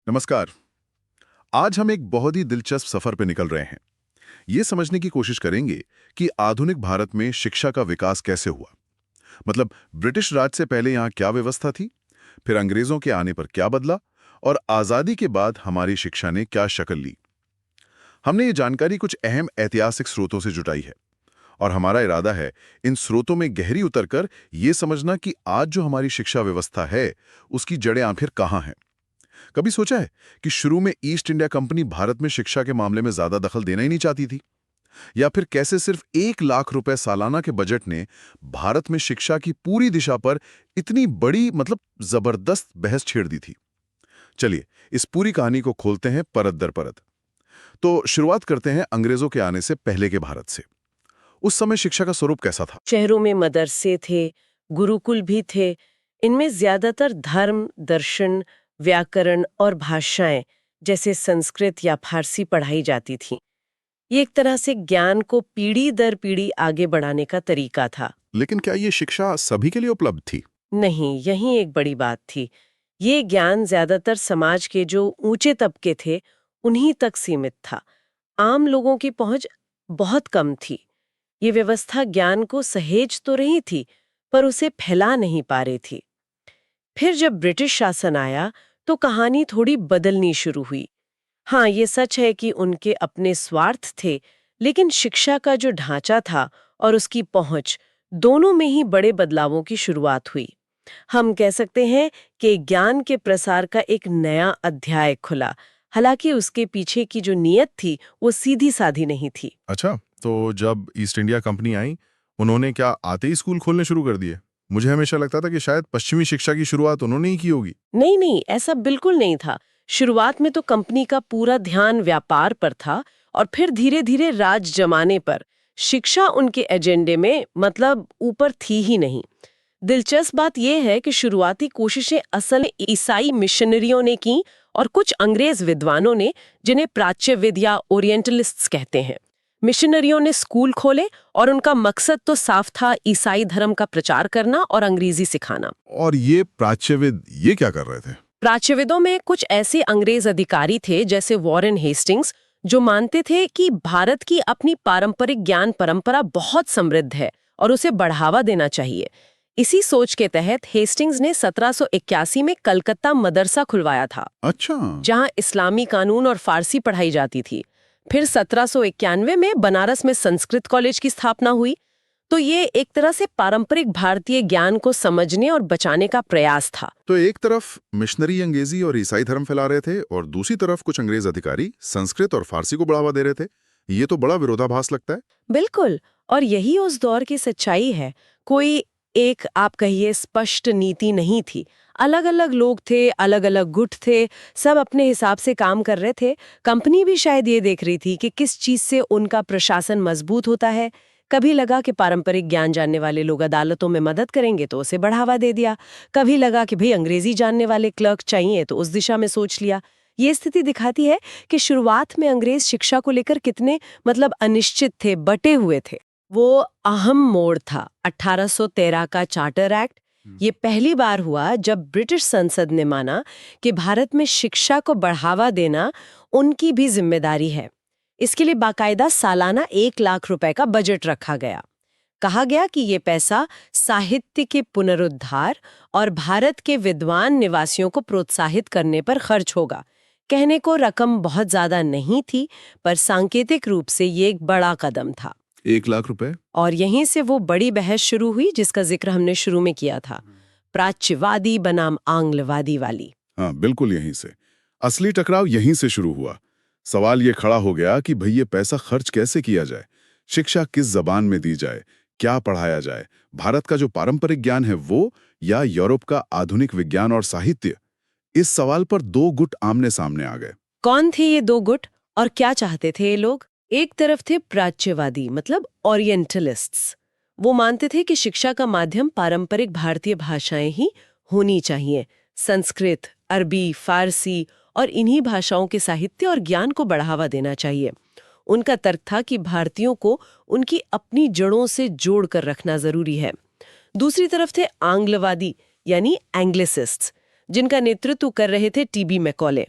नमस्कार। आज हम एक बहुत ही दिलचस्प सफर पे निकल रहे हैं। ये समझने की कोशिश करेंगे कि आधुनिक भारत में शिक्षा का विकास कैसे हुआ। मतलब ब्रिटिश राज से पहले यहाँ क्या व्यवस्था थी, फिर अंग्रेजों के आने पर क्या बदला और आजादी के बाद हमारी शिक्षा ने क्या शक्ल ली। हमने ये जानकारी कुछ अहम ऐतिहासिक स्रोतों से जुटाई है और हमारा इरादा है इन स्रोतों में गहरी उतरकर ये समझना कि आज जो हमारी शिक्षा व्यवस्था है उसकी जड़ें आखिर कहाँ हैं। कभी सोचा है कि शुरू में ईस्ट इंडिया कंपनी भारत में शिक्षा के मामले में ज्यादा दखल देना ही नहीं चाहती थी, या फिर कैसे सिर्फ 1 लाख रुपए सालाना के बजट ने भारत में शिक्षा की पूरी दिशा पर इतनी बड़ी जबरदस्त बहस छेड़ दी थी। चलिए इस पूरी कहानी को खोलते हैं परत दर परत। तो शुरुआत करते हैं अंग्रेजों के आने से पहले के भारत से। उस समय शिक्षा का स्वरूप कैसा था? शहरों में मदरसे थे, गुरुकुल भी थे। इनमें ज्यादातर धर्म, दर्शन, व्याकरण और भाषाएं जैसे संस्कृत या फारसी पढ़ाई जाती थीं। ये एक तरह से ज्ञान को पीढ़ी दर पीढ़ी आगे बढ़ाने का तरीका था। लेकिन क्या ये शिक्षा सभी के लिए उपलब्ध थी? नहीं, यही एक बड़ी बात थी। ये ज्ञान ज्यादातर समाज के जो ऊंचे तबके थे, उन्हीं तक सीमित था। आम लोगों की पहुंच बहुत कम थी। ये व्यवस्था ज्ञान को सहेज तो रही थी, पर उसे फैला नहीं पा रही थी। फिर जब ब्रिटिश शासन आया, तो कहानी थोड़ी बदलनी शुरू हुई। हाँ, ये सच है कि उनके अपने स्वार्थ थे, लेकिन शिक्षा का जो ढांचा था और उसकी पहुंच, दोनों में ही बड़े बदलावों की शुरुआत हुई। हम कह सकते हैं कि ज्ञान के प्रसार का एक नया अध्याय खुला। हालांकि उसके पीछे की जो नीयत थी, वो सीधी साधी नहीं थी। अच्छा, तो जब ईस्ट इंडिया कंपनी आई, उन्होंने क्या आते ही स्कूल खोलने शुरू कर दिए? मुझे हमेशा लगता था कि शायद पश्चिमी शिक्षा की शुरुआत उन्होंने ही की होगी। नहीं नहीं, ऐसा बिल्कुल नहीं था। शुरुआत में तो कंपनी का पूरा ध्यान व्यापार पर था और फिर धीरे धीरे राज जमाने पर। शिक्षा उनके एजेंडे में ऊपर थी ही नहीं। दिलचस्प बात यह है कि शुरुआती कोशिशें असल में ईसाई मिशनरियों ने की और कुछ अंग्रेज विद्वानों ने, जिन्हें प्राच्यविद या ओरिएंटलिस्ट्स कहते हैं। मिशनरियों ने स्कूल खोले और उनका मकसद तो साफ था, ईसाई धर्म का प्रचार करना और अंग्रेजी सिखाना। और ये प्राच्यविद ये क्या कर रहे थे? प्राच्यविदों में कुछ ऐसे अंग्रेज अधिकारी थे जैसे वॉरेन हेस्टिंग्स, जो मानते थे कि भारत की अपनी पारंपरिक ज्ञान परंपरा बहुत समृद्ध है और उसे बढ़ावा देना चाहिए। इसी सोच के तहत हेस्टिंग्स ने 1781 में कलकत्ता मदरसा खुलवाया था। अच्छा। जहां इस्लामी कानून और फारसी पढ़ाई जाती थी। फिर 1791 में बनारस में संस्कृत कॉलेज की स्थापना हुई। तो ये एक तरह से पारंपरिक भारतीय ज्ञान को समझने और बचाने का प्रयास था। तो एक तरफ मिशनरी अंग्रेजी और ईसाई धर्म फैला रहे थे और दूसरी तरफ कुछ अंग्रेज अधिकारी संस्कृत और फारसी को बढ़ावा दे रहे थे। ये तो बड़ा विरोधाभास लगता है। बिल्कुल, और यही उस दौर की सच्चाई है। कोई एक, आप कहिए, स्पष्ट नीति नहीं थी। अलग अलग लोग थे, अलग अलग गुट थे, सब अपने हिसाब से काम कर रहे थे। कंपनी भी शायद ये देख रही थी कि किस चीज से उनका प्रशासन मजबूत होता है। कभी लगा कि पारंपरिक ज्ञान जानने वाले लोग अदालतों में मदद करेंगे, तो उसे बढ़ावा दे दिया। कभी लगा कि भाई अंग्रेजी जानने वाले क्लर्क चाहिए, तो उस दिशा में सोच लिया। ये स्थिति दिखाती है कि शुरुआत में अंग्रेज शिक्षा को लेकर कितने अनिश्चित थे, बटे हुए थे। वो अहम मोड़ था 1813 का चार्टर एक्ट। ये पहली बार हुआ जब ब्रिटिश संसद ने माना कि भारत में शिक्षा को बढ़ावा देना उनकी भी जिम्मेदारी है। इसके लिए बाकायदा सालाना 1 लाख रुपए का बजट रखा गया। कहा गया कि ये पैसा साहित्य के पुनरुद्धार और भारत के विद्वान निवासियों को प्रोत्साहित करने पर खर्च होगा। कहने को रकम बहुत ज्यादा नहीं थी, पर सांकेतिक रूप से ये एक बड़ा कदम था। 1 लाख रुपए। और यहीं से वो बड़ी बहस शुरू हुई जिसका जिक्र हमने शुरू में किया था, प्राच्यवादी बनाम आंग्लवादी वाली। हाँ, बिल्कुल यहीं से असली टकराव यहीं से शुरू हुआ। सवाल ये खड़ा हो गया कि भई ये पैसा खर्च कैसे किया जाए, शिक्षा किस जबान में दी जाए, क्या पढ़ाया जाए, भारत का जो पारंपरिक ज्ञान है वो, या यूरोप का आधुनिक विज्ञान और साहित्य। इस सवाल पर दो गुट आमने सामने आ गए। कौन थे ये दो गुट और क्या चाहते थे ये लोग? एक तरफ थे प्राच्यवादी, ओरिएंटलिस्ट्स। वो मानते थे कि शिक्षा का माध्यम पारंपरिक भारतीय भाषाएं ही होनी चाहिए। संस्कृत, अरबी, फारसी और इन्हीं भाषाओं के साहित्य और ज्ञान को बढ़ावा देना चाहिए। उनका तर्क था कि भारतीयों को उनकी अपनी जड़ों से जोड़कर रखना जरूरी है। दूसरी तरफ थे आंग्लवादी, यानी एंग्लिसिस्ट्स, जिनका नेतृत्व कर रहे थे टीबी मैकॉले।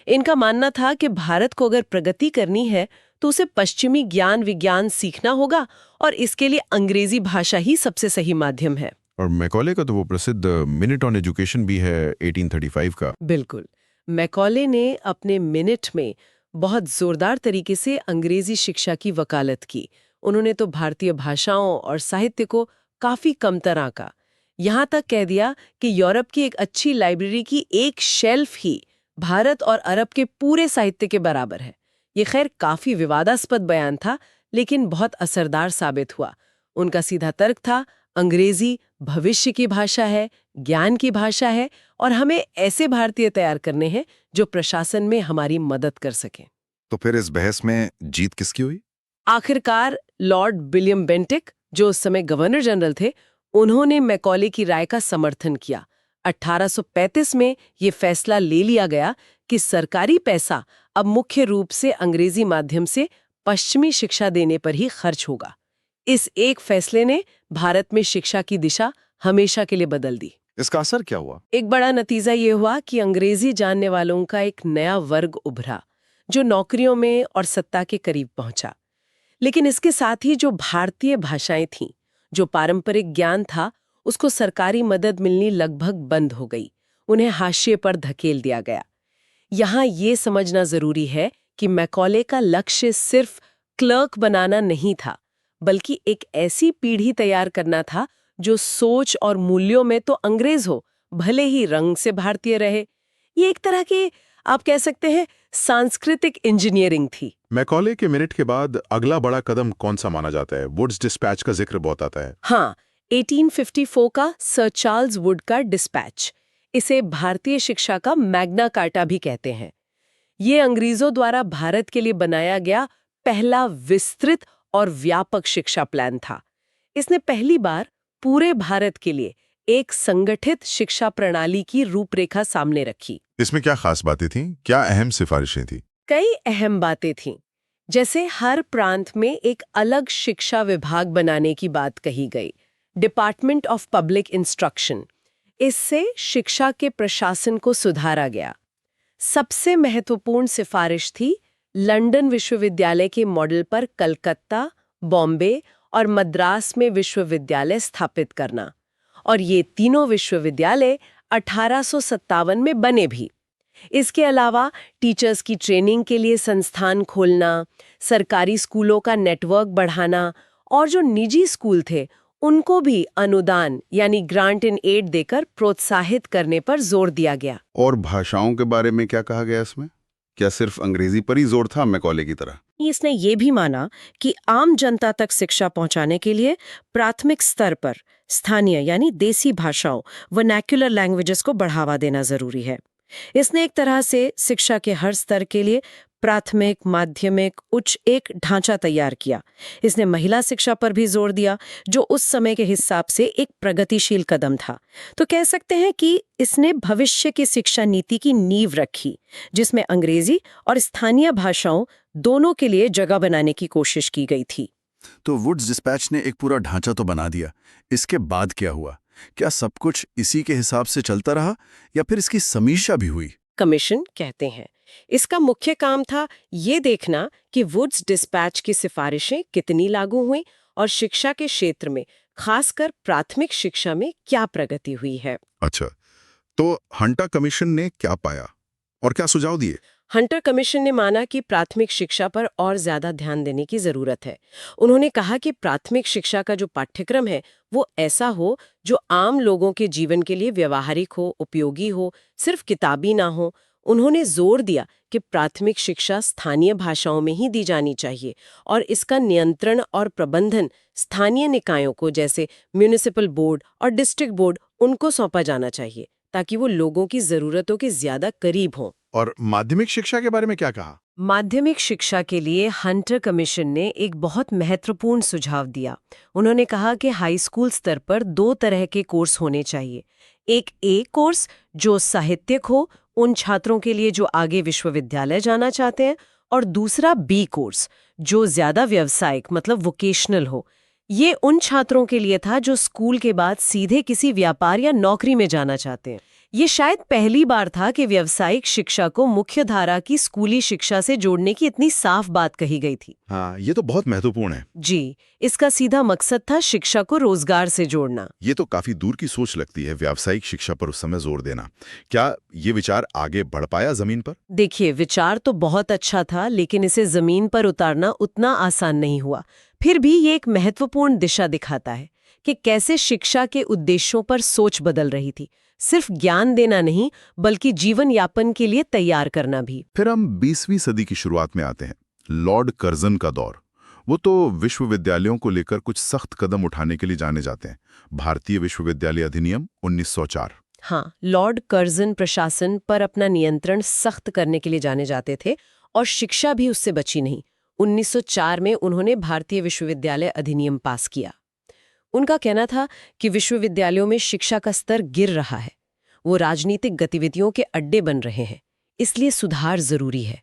इनका मानना था कि भारत को अगर प्रगति करनी है तो उसे पश्चिमी ज्ञान विज्ञान सीखना होगा और इसके लिए अंग्रेजी भाषा ही सबसे सही माध्यम है। और मैकॉले का तो वो प्रसिद्ध मिनट ऑन एजुकेशन भी है 1835 का। बिल्कुल। मैकॉले ने अपने मिनट में बहुत जोरदार तरीके से अंग्रेजी शिक्षा की वकालत की। उन्होंने तो भारतीय भाषाओं और साहित्य को काफी कमतर आंका। यहाँ तक कह दिया कि यूरोप की एक अच्छी लाइब्रेरी की एक शेल्फ ही भारत और अरब के पूरे साहित्य के बराबर है। ये खैर काफी विवादास्पद बयान था, लेकिन बहुत असरदार साबित हुआ। उनका सीधा तर्क था, अंग्रेजी भविष्य की भाषा है, ज्ञान की भाषा है और हमें ऐसे भारतीय तैयार करने हैं जो प्रशासन में हमारी मदद कर सकें। तो फिर इस बहस में जीत किसकी हुई? आखिरकार लॉर्ड विलियम बेंटिक, जो उस समय गवर्नर जनरल थे, उन्होंने मैकॉले की राय का समर्थन किया। 1835 में ये फैसला ले लिया गया कि सरकारी पैसा अब मुख्य रूप से अंग्रेजी माध्यम से पश्चिमी शिक्षा देने पर ही खर्च होगा। इस एक फैसले ने भारत में शिक्षा की दिशा हमेशा के लिए बदल दी। इसका असर क्या हुआ? एक बड़ा नतीजा ये हुआ कि अंग्रेजी जानने वालों का एक नया वर्ग उभरा, जो नौकरियों में और सत्ता के करीब पहुंचा। लेकिन इसके साथ ही जो भारतीय भाषाएं थीं, जो पारंपरिक ज्ञान था, उसको सरकारी मदद मिलनी लगभग बंद हो गई। उन्हें हाशिए पर धकेल दिया गया। यहाँ ये समझना जरूरी है कि मैकॉले का लक्ष्य सिर्फ क्लर्क बनाना नहीं था, बल्कि एक ऐसी पीढ़ी तैयार करना था जो सोच और मूल्यों में तो अंग्रेज हो, भले ही रंग से भारतीय रहे। ये एक तरह की, आप कह सकते हैं, सांस्कृतिक इंजीनियरिंग थी। मैकॉले के मिनट के बाद अगला बड़ा कदम कौन सा माना जाता है? वुड्स डिस्पैच का जिक्र बहुत आता है। हाँ, 1854 का सर चार्ल्स वुड का डिस्पैच। इसे भारतीय शिक्षा का मैग्ना कार्टा भी कहते हैं। ये अंग्रेजों द्वारा भारत के लिए बनाया गया पहला विस्तृत और व्यापक शिक्षा प्लान था। इसने पहली बार पूरे भारत के लिए एक संगठित शिक्षा प्रणाली की रूपरेखा सामने रखी। इसमें क्या खास बातें थीं? क्या अहम सिफारिशें थीं? कई अहम बातें थीं, जैसे हर प्रांत में एक अलग शिक्षा विभाग बनाने की बात कही गई, डिपार्टमेंट ऑफ पब्लिक इंस्ट्रक्शन। इससे शिक्षा के प्रशासन को सुधारा गया। सबसे महत्वपूर्ण सिफारिश थी लंदन विश्वविद्यालय के मॉडल पर कलकत्ता, बॉम्बे और मद्रास में विश्वविद्यालय स्थापित करना। और ये तीनों विश्वविद्यालय 1857 में बने भी। इसके अलावा टीचर्स की ट्रेनिंग के लिए संस्थान खोलना, सरकारी स्कूलों का नेटवर्क बढ़ाना और जो निजी स्कूल थे उनको भी अनुदान यानी ग्रांट इन एड देकर प्रोत्साहित करने पर जोर दिया गया। और भाषाओं के बारे में क्या कहा गया इसमें? क्या सिर्फ अंग्रेजी पर ही जोर था मैकॉले की तरह? इसने ये भी माना कि आम जनता तक शिक्षा पहुंचाने के लिए प्राथमिक स्तर पर स्थानीय यानी देसी भाषाओं वर्नाक्युलर लैंग्वेजेस को बढ़ावा देना जरूरी है। इसने एक तरह से शिक्षा के हर स्तर के लिए प्राथमिक, माध्यमिक, उच्च एक ढांचा तैयार किया। इसने महिला शिक्षा पर भी जोर दिया, जो उस समय के हिसाब से एक प्रगतिशील कदम था। तो कह सकते हैं कि इसने भविष्य की शिक्षा नीति की नींव रखी, जिसमें अंग्रेजी और स्थानीय भाषाओं दोनों के लिए जगह बनाने की कोशिश की गई थी। तो वुड्स डिस्पैच ने एक पूरा ढांचा तो बना दिया। इसके बाद क्या हुआ? क्या सब कुछ इसी के हिसाब से चलता रहा या फिर इसकी समीक्षा भी हुई? कमीशन कहते हैं। इसका मुख्य काम था ये देखना कि वुड्स डिस्पैच की सिफारिशें कितनी लागू हुई और शिक्षा के क्षेत्र में, खासकर प्राथमिक शिक्षा में, क्या प्रगति हुई है। अच्छा, तो हंटर कमीशन ने क्या पाया और क्या सुझाव दिए? हंटर कमीशन ने माना कि प्राथमिक शिक्षा पर और ज्यादा ध्यान देने की जरूरत है। उन्होंने कहा कि प्राथमिक शिक्षा का जो पाठ्यक्रम है वो ऐसा हो जो आम लोगों के जीवन के लिए व्यवहारिक हो, उपयोगी हो, सिर्फ किताबी ना हो। उन्होंने जोर दिया कि प्राथमिक शिक्षा स्थानीय भाषाओं में ही दी जानी चाहिए और इसका नियंत्रण और प्रबंधन स्थानीय निकायों को, जैसे म्युनिसिपल बोर्ड और डिस्ट्रिक्ट बोर्ड, उनको सौंपा जाना चाहिए ताकि वो लोगों की जरूरतों के ज्यादा करीब हों। और माध्यमिक शिक्षा के बारे में क्या कहा? माध्यमिक शिक्षा के लिए हंटर कमीशन ने एक बहुत महत्वपूर्ण सुझाव दिया। उन्होंने कहा कि हाई स्कूल स्तर पर 2 तरह के कोर्स होने चाहिए। एक ए कोर्स जो साहित्यिक हो, उन छात्रों के लिए जो आगे विश्वविद्यालय जाना चाहते हैं, और दूसरा बी कोर्स जो ज्यादा व्यावसायिक मतलब वोकेशनल हो। ये उन छात्रों के लिए था जो स्कूल के बाद सीधे किसी व्यापार या नौकरी में जाना चाहते हैं। ये शायद पहली बार था कि व्यावसायिक शिक्षा को मुख्यधारा की स्कूली शिक्षा से जोड़ने की इतनी साफ बात कही गई थी। हाँ, ये तो बहुत महत्वपूर्ण है। जी, इसका सीधा मकसद था शिक्षा को रोजगार से जोड़ना। ये तो काफी दूर की सोच लगती है, व्यावसायिक शिक्षा पर उस समय जोर देना। क्या ये विचार आगे बढ़ पाया जमीन पर? देखिए, विचार तो बहुत अच्छा था, लेकिन इसे जमीन पर उतारना उतना आसान नहीं हुआ। फिर भी ये एक महत्वपूर्ण दिशा दिखाता है कि कैसे शिक्षा के उद्देश्यों पर सोच बदल रही थी। सिर्फ ज्ञान देना नहीं, बल्कि जीवन यापन के लिए तैयार करना भी। फिर हम 20वीं सदी की शुरुआत में आते हैं, लॉर्ड कर्जन का दौर। वो तो विश्वविद्यालयों को लेकर कुछ सख्त कदम उठाने के लिए जाने जाते हैं। भारतीय विश्वविद्यालय अधिनियम 1904। हाँ, लॉर्ड कर्जन प्रशासन पर अपना नियंत्रण सख्त करने के लिए जाने जाते थे और शिक्षा भी उससे बची नहीं। 1904 में उन्होंने भारतीय विश्वविद्यालय अधिनियम पास किया। उनका कहना था कि विश्वविद्यालयों में शिक्षा का स्तर गिर रहा है, वो राजनीतिक गतिविधियों के अड्डे बन रहे हैं, इसलिए सुधार जरूरी है।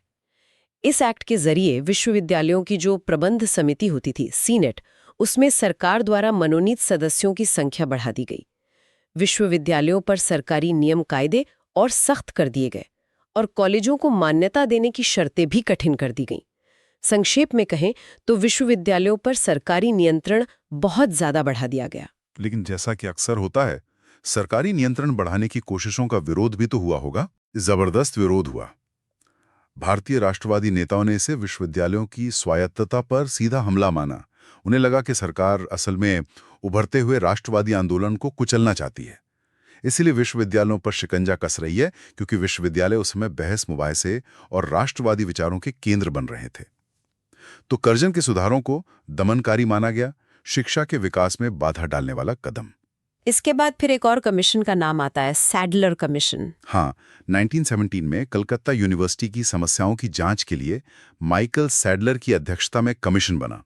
इस एक्ट के जरिए विश्वविद्यालयों की जो प्रबंध समिति होती थी, सीनेट, उसमें सरकार द्वारा मनोनीत सदस्यों की संख्या बढ़ा दी गई। विश्वविद्यालयों पर सरकारी नियम कायदे और सख्त कर दिए गए और कॉलेजों को मान्यता देने की शर्तें भी कठिन कर दी गईं। संक्षेप में कहें तो विश्वविद्यालयों पर सरकारी नियंत्रण बहुत ज्यादा बढ़ा दिया गया। लेकिन जैसा कि अक्सर होता है, सरकारी नियंत्रण बढ़ाने की कोशिशों का विरोध भी तो हुआ होगा। जबरदस्त विरोध हुआ। भारतीय राष्ट्रवादी नेताओं ने इसे विश्वविद्यालयों की स्वायत्तता पर सीधा हमला माना। उन्हें लगा कि सरकार असल में उभरते हुए राष्ट्रवादी आंदोलन को कुचलना चाहती है। इसीलिए विश्वविद्यालयों पर शिकंजा कस रही है, क्योंकि विश्वविद्यालय उस समय बहस मुबाहिसे और राष्ट्रवादी विचारों के केंद्र बन रहे थे। तो कर्जन के सुधारों को दमनकारी माना गया, शिक्षा के विकास में बाधा डालने वाला कदम। इसके बाद फिर एक और कमीशन का नाम आता है, सैडलर कमीशन। हाँ, 1917 में कलकत्ता यूनिवर्सिटी की समस्याओं की जांच के लिए माइकल सैडलर की अध्यक्षता में कमीशन बना।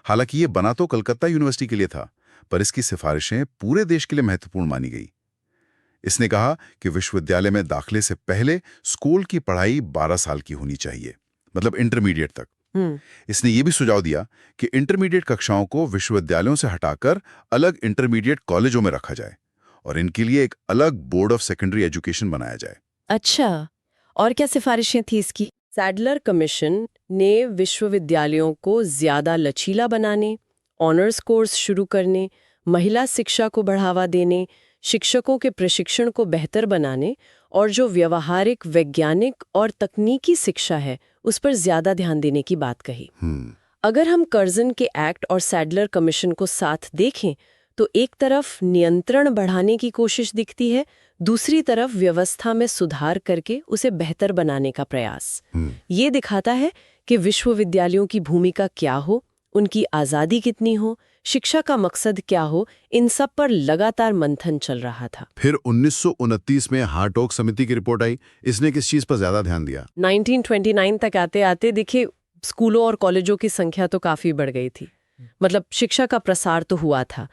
हालांकि ये बना तो कलकत्ता यूनिवर्सिटी के लिए था, पर इसकी सिफारिशें पूरे देश के लिए महत्वपूर्ण मानी गई। इसने कहा कि विश्वविद्यालय में दाखिले से पहले स्कूल की पढ़ाई 12 साल की होनी चाहिए, मतलब इंटरमीडिएट तक। इसने ये भी सुझाव दिया कि इंटरमीडिएट कक्षाओं को विश्वविद्यालयों से हटाकर अलग इंटरमीडिएट कॉलेजों में रखा जाए और इनके लिए एक अलग बोर्ड ऑफ सेकेंडरी एजुकेशन बनाया जाए। अच्छा, और क्या सिफारिशें थी इसकी? सैडलर कमीशन ने विश्वविद्यालयों को ज्यादा लचीला बनाने, ऑनर्स कोर्स शुरू करने, महिला शिक्षा को बढ़ावा देने, शिक्षकों के प्रशिक्षण को बेहतर बनाने और जो व्यवहारिक, वैज्ञानिक और तकनीकी शिक्षा है उस पर ज्यादा ध्यान देने की बात कही। अगर हम कर्जन के एक्ट और सैडलर कमीशन को साथ देखें तो एक तरफ नियंत्रण बढ़ाने की कोशिश दिखती है, दूसरी तरफ व्यवस्था में सुधार करके उसे बेहतर बनाने का प्रयास। ये दिखाता है कि विश्वविद्यालयों की भूमिका क्या हो, उनकी आज़ादी कितनी हो, शिक्षा का मकसद क्या हो, इन सब पर लगातार मंथन चल रहा था। फिर 1929 में हार्टोग समिति की रिपोर्ट आई। इसने किस चीज पर ज्यादा ध्यान दिया? 1929 तक आते आते देखिए स्कूलों और कॉलेजों की संख्या तो काफी बढ़ गई थी, मतलब शिक्षा का प्रसार तो हुआ था,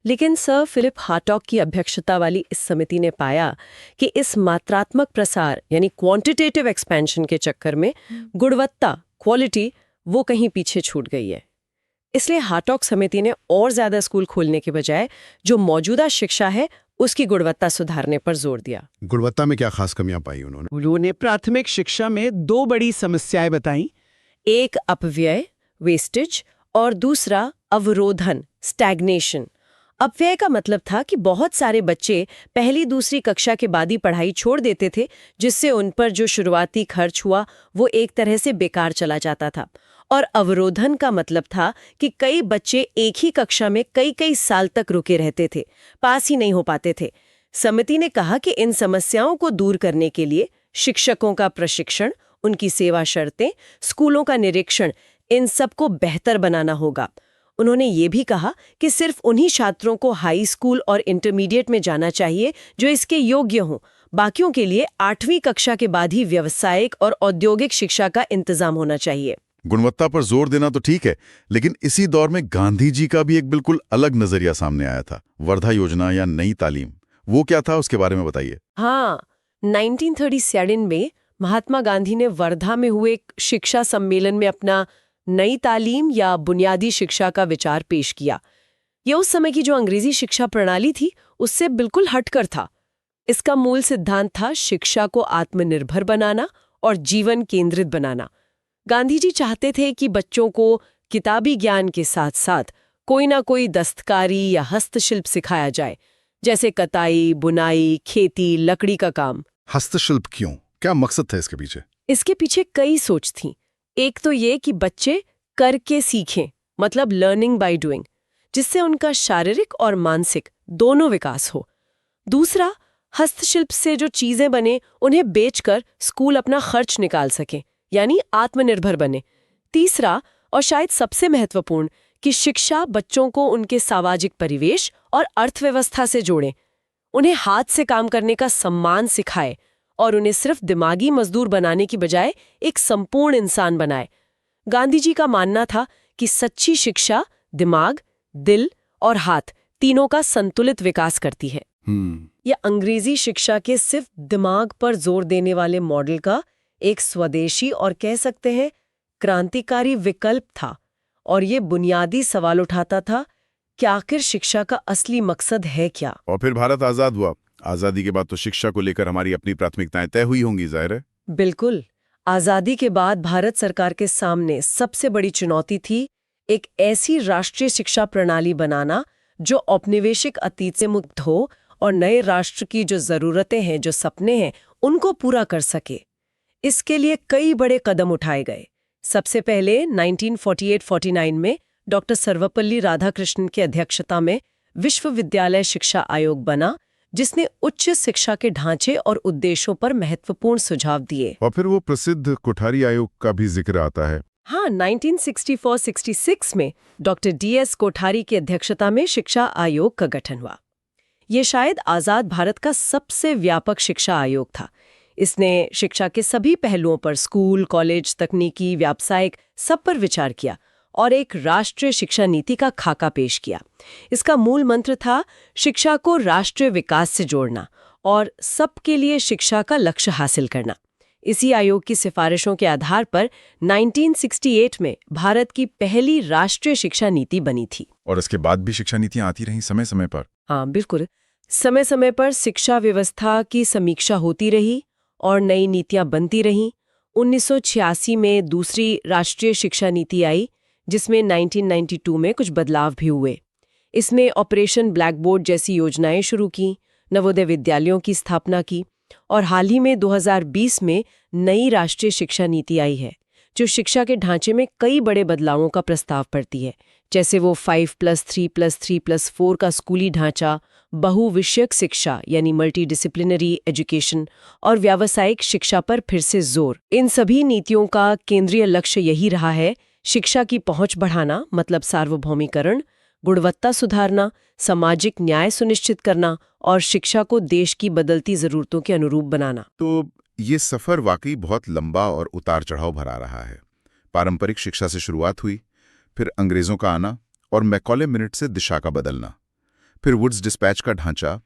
लेकिन सर फिलिप हार्टॉग की अध्यक्षता वाली इस समिति ने पाया कि इस मात्रात्मक प्रसार यानी क्वांटिटेटिव एक्सपेंशन के चक्कर में गुणवत्ता, क्वालिटी, वो कहीं पीछे छूट गई है। इसलिए हार्टॉग समिति ने और ज्यादा स्कूल खोलने के बजाय जो मौजूदा शिक्षा है उसकी गुणवत्ता सुधारने पर जोर दिया। गुणवत्ता में क्या खास कमियां पाई उन्होंने? उन्होंने प्राथमिक शिक्षा में 2 बड़ी समस्याएं बताई। एक अपव्यय, वेस्टेज, और दूसरा अवरोधन, स्टैग्नेशन। अपव्यय का मतलब था कि बहुत सारे बच्चे पहली दूसरी कक्षा के बाद ही पढ़ाई छोड़ देते थे, जिससे उन पर जो शुरुआती खर्च हुआ वो एक तरह से बेकार चला जाता था। और अवरोधन का मतलब था कि कई बच्चे एक ही कक्षा में कई कई साल तक रुके रहते थे, पास ही नहीं हो पाते थे। समिति ने कहा कि इन समस्याओं को दूर करने के लिए शिक्षकों का प्रशिक्षण, उनकी सेवा शर्तें, स्कूलों का निरीक्षण, इन सब को बेहतर बनाना होगा। उन्होंने ये भी कहा कि सिर्फ उन्हीं छात्रों को हाई स्कूल और इंटरमीडिएट में जाना चाहिए जो इसके योग्य हों। बाकियों के लिए 8वीं कक्षा के बाद ही व्यावसायिक और औद्योगिक शिक्षा का इंतजाम होना चाहिए। गुणवत्ता पर जोर देना तो ठीक है, लेकिन इसी दौर में गांधी जी का भी एक बिल्कुल अलग नजरिया सामने आया था, वर्धा योजना या नई तालीम। वो क्या था, उसके बारे में बताइए। हाँ, 1937 में महात्मा गांधी ने वर्धा में हुए एक शिक्षा सम्मेलन में अपना नई तालीम या बुनियादी शिक्षा का विचार पेश किया। यह उस समय की जो अंग्रेजी शिक्षा प्रणाली थी उससे बिल्कुल हटकर था। इसका मूल सिद्धांत था शिक्षा को आत्मनिर्भर बनाना और जीवन केंद्रित बनाना। गांधी जी चाहते थे कि बच्चों को किताबी ज्ञान के साथ साथ कोई ना कोई दस्तकारी या हस्तशिल्प सिखाया जाए, जैसे कताई, बुनाई, खेती, लकड़ी का काम। हस्तशिल्प क्यों? क्या मकसद था इसके पीछे? इसके पीछे कई सोच थी। एक तो ये कि बच्चे करके सीखें, मतलब लर्निंग बाय डूइंग, जिससे उनका शारीरिक और मानसिक दोनों विकास हो। दूसरा, हस्तशिल्प से जो चीजें बने उन्हें बेचकर स्कूल अपना खर्च निकाल सके, यानी आत्मनिर्भर बने। तीसरा, और शायद सबसे महत्वपूर्ण, कि शिक्षा बच्चों को उनके सामाजिक परिवेश और अर्थव्यवस्था से जोड़े, उन्हें हाथ से काम करने का सम्मान सिखाए और उन्हें सिर्फ दिमागी मजदूर बनाने की बजाय एक संपूर्ण इंसान बनाए। गांधी जी का मानना था कि सच्ची शिक्षा दिमाग, दिल और हाथ तीनों का संतुलित विकास करती है। यह अंग्रेजी शिक्षा के सिर्फ दिमाग पर जोर देने वाले मॉडल का एक स्वदेशी और कह सकते हैं क्रांतिकारी विकल्प था, और ये बुनियादी सवाल उठाता था कि आखिर शिक्षा का असली मकसद है क्या। और फिर भारत आजाद हुआ। आजादी के बाद तो शिक्षा को लेकर हमारी अपनी प्राथमिकताएं तय हुई होंगी, जाहिर है। बिल्कुल। आजादी के बाद भारत सरकार के सामने सबसे बड़ी चुनौती थी एक ऐसी राष्ट्रीय शिक्षा प्रणाली बनाना जो औपनिवेशिक अतीत से मुक्त हो और नए राष्ट्र की जो जरूरतें हैं, जो सपने हैं, उनको पूरा कर सके। इसके लिए कई बड़े कदम उठाए गए। सबसे पहले 1948-49 में डॉक्टर सर्वपल्ली राधाकृष्णन की अध्यक्षता में विश्वविद्यालय शिक्षा आयोग बना, जिसने उच्च शिक्षा के ढांचे और उद्देश्यों पर महत्वपूर्ण सुझाव दिए। और फिर वो प्रसिद्ध कोठारी आयोग का भी जिक्र आता है। हाँ, 1964-66 में डॉक्टर DS कोठारी की अध्यक्षता में शिक्षा आयोग का गठन हुआ। ये शायद आजाद भारत का सबसे व्यापक शिक्षा आयोग था। इसने शिक्षा के सभी पहलुओं पर, स्कूल, कॉलेज, तकनीकी, व्यावसायिक, सब पर विचार किया और एक राष्ट्रीय शिक्षा नीति का खाका पेश किया। इसका मूल मंत्र था शिक्षा को राष्ट्रीय विकास से जोड़ना और सबके लिए शिक्षा का लक्ष्य हासिल करना। इसी आयोग की सिफारिशों के आधार पर 1968 में भारत की पहली राष्ट्रीय शिक्षा नीति बनी थी। और इसके बाद भी शिक्षा नीतियां आती रहीं समय समय पर। हाँ, बिल्कुल। समय समय पर शिक्षा व्यवस्था की समीक्षा होती रही और नई नीतियां बनती रहीं। 1986 में दूसरी राष्ट्रीय शिक्षा नीति आई, जिसमें 1992 में कुछ बदलाव भी हुए। इसमें ऑपरेशन ब्लैक बोर्ड जैसी योजनाएं शुरू की, नवोदय विद्यालयों की स्थापना की और हाल ही में 2020 में नई राष्ट्रीय शिक्षा नीति आई है, जो शिक्षा के ढांचे में कई बड़े बदलावों का प्रस्ताव करती है, जैसे वो 5+3+3+4 का स्कूली ढांचा, बहुविषयक शिक्षा यानी मल्टीडिसिप्लिनरी एजुकेशन और व्यावसायिक शिक्षा पर फिर से जोर। इन सभी नीतियों का केंद्रीय लक्ष्य यही रहा है शिक्षा की पहुंच बढ़ाना, मतलब सार्वभौमिकरण, गुणवत्ता सुधारना, सामाजिक न्याय सुनिश्चित करना और शिक्षा को देश की बदलती जरूरतों के अनुरूप बनाना। तो ये सफर वाकई बहुत लंबा और उतार चढ़ाव भरा रहा है। पारंपरिक शिक्षा से शुरुआत हुई, फिर अंग्रेजों का आना और मैकॉले मिनट से दिशा का बदलना, फिर वुड्स डिस्पैच का ढांचा,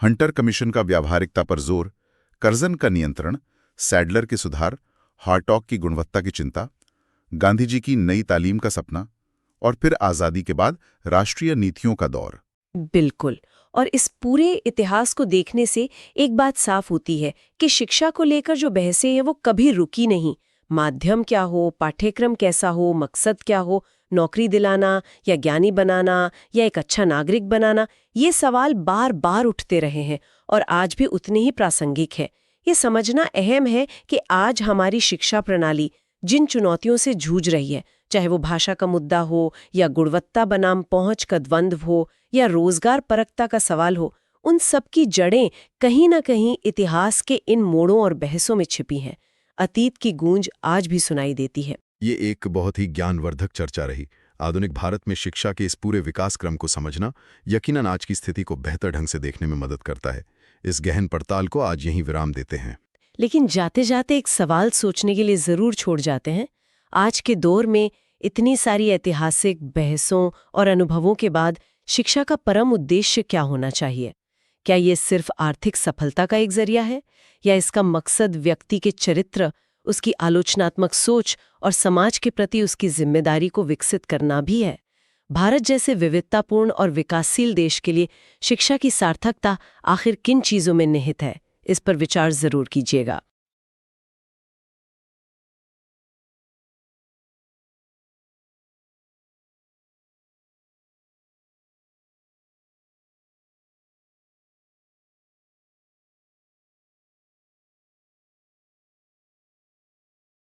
हंटर कमीशन का व्यावहारिकता पर जोर, कर्जन का नियंत्रण, सैडलर के सुधार, हार्टॉक की गुणवत्ता की चिंता, गांधी जी की नई तालीम का सपना और फिर आजादी के बाद राष्ट्रीय नीतियों का दौर। बिल्कुल। और इस पूरे इतिहास को देखने से एक बात साफ होती है कि शिक्षा को लेकर जो बहसें हैं वो कभी रुकी नहीं। माध्यम क्या हो, पाठ्यक्रम कैसा हो, मकसद क्या हो, नौकरी दिलाना या ज्ञानी बनाना या एक अच्छा नागरिक बनाना, ये सवाल बार बार उठते रहे हैं और आज भी उतने ही प्रासंगिक है। ये समझना अहम है कि आज हमारी शिक्षा प्रणाली जिन चुनौतियों से जूझ रही है, चाहे वो भाषा का मुद्दा हो या गुणवत्ता बनाम पहुंच का द्वंद्व हो या रोजगार परकता का सवाल हो, उन सब की जड़ें कहीं ना कहीं इतिहास के इन मोड़ों और बहसों में छिपी हैं। अतीत की गूंज आज भी सुनाई देती है। ये एक बहुत ही ज्ञानवर्धक चर्चा रही। आधुनिक भारत में शिक्षा के इस पूरे विकास क्रम को समझना यकीनन आज की स्थिति को बेहतर ढंग से देखने में मदद करता है। इस गहन पड़ताल को आज यहीं विराम देते हैं, लेकिन जाते जाते एक सवाल सोचने के लिए जरूर छोड़ जाते हैं। आज के दौर में इतनी सारी ऐतिहासिक बहसों और अनुभवों के बाद शिक्षा का परम उद्देश्य क्या होना चाहिए? क्या ये सिर्फ आर्थिक सफलता का एक जरिया है या इसका मकसद व्यक्ति के चरित्र, उसकी आलोचनात्मक सोच और समाज के प्रति उसकी जिम्मेदारी को विकसित करना भी है? भारत जैसे विविधतापूर्ण और विकासशील देश के लिए शिक्षा की सार्थकता आखिर किन चीज़ों में निहित है, इस पर विचार जरूर कीजिएगा।